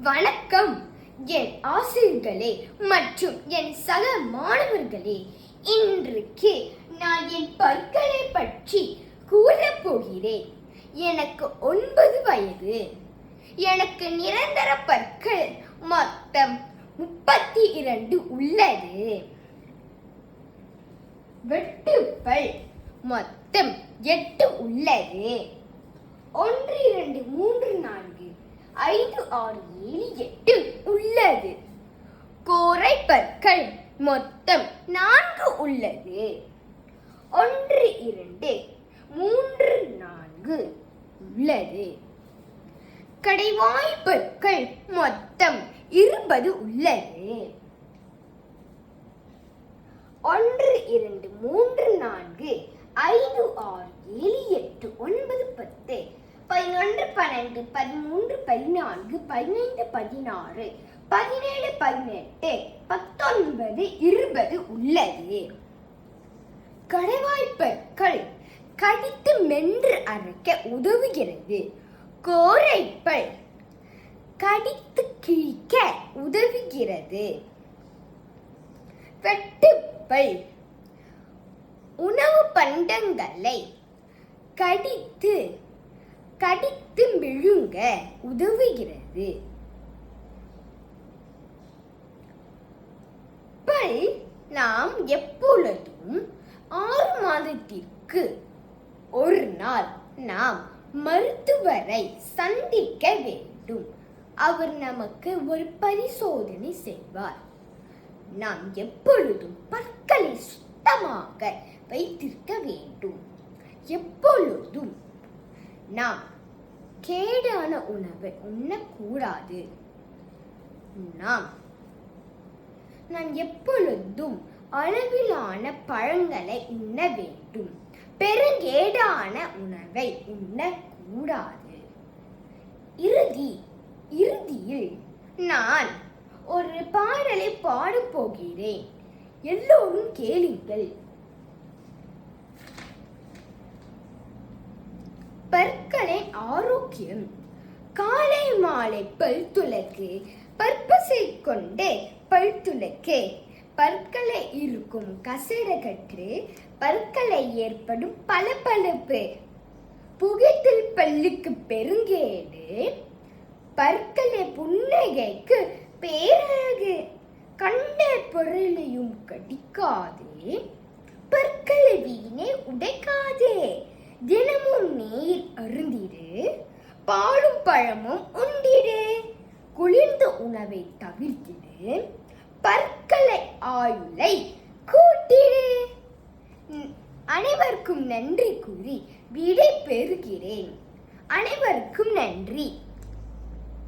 வணக்கம் என் ஆசிரியர்களே மற்றும் என் சக மாணவர்களே. இன்றைக்கு நான் என் பற்களை பற்றி கூறப் போகிறேன். எனக்கு 9 வயது. எனக்கு நிரந்தர பற்கள் மொத்தம் 32 உள்ளது. வெட்டுப்பல் மொத்தம் 8 உள்ளது. 1 2 3 4 5 6 7 8 உள்ளது. கோரை பற்கள் மொத்தம் 4 உள்ளது. 1 2 3 4 உள்ளது. கடைவாய் பற்கள் மொத்தம் 20 உள்ளது. 1 2 3 4 5 6 7 8 9 10 11 12 13 14 15 16 17 18 19 20 உள்ளது. கடைவாய்ப்பற்கள் கடித்து மென்று அரைக்க உதவுகிறது. கோரைப்பல் கடித்து கிழிக்க உதவுகிறது. வெட்டுப்பல் உணவு பண்டங்களை கடித்து விழுங்க உதவுகிறது. பல் நாம் எப்பொழுதும் 6 மாதத்திற்கு ஒரு நாள் நாம் மருத்துவரை சந்திக்க வேண்டும். அவர் நமக்கு ஒரு பரிசோதனை செய்வார். நாம் எப்பொழுதும் பற்களை சுத்தமாக வைத்திருக்க வேண்டும். எப்பொழுதும் நாம் கேடான உணவை உண்ணக்கூடாது. நாம் எப்பொழுதும் அளவிலான பழங்களை உண்ண வேண்டும். பெருங்கேடான உணவை உண்ணக்கூடாது. இறுதியில் நான் ஒரு பாடலை பாடப் போகிறேன். எல்லோரும் கேளுங்கள். பற்களின் ஆரோக்கியம். காலை மாலை பல் துலக்கு, பற்பசை கொண்டு பல் துலக்கு. பற்களை இருக்கும் கசடகற்று, பற்களை ஏற்படும் பளபளப்பு. புகைத்தல் பல்லுக்கு பெருங்கேடு, பற்களை புன்னகைக்கு பேரழகு. கண்ட பொருளையும் கடிக்காதே, பற்களை வீணே உடைக்காதே. தினமும் நீர் அருந்திடு, பாலும் பழமும் உண்டிடு. குளிர்ந்த உணவை தவிர்த்திடு, பற்களை ஆயுளை கூட்டிடு. அனைவருக்கும் நன்றி கூறி விடை பெறுகிறேன். அனைவருக்கும் நன்றி.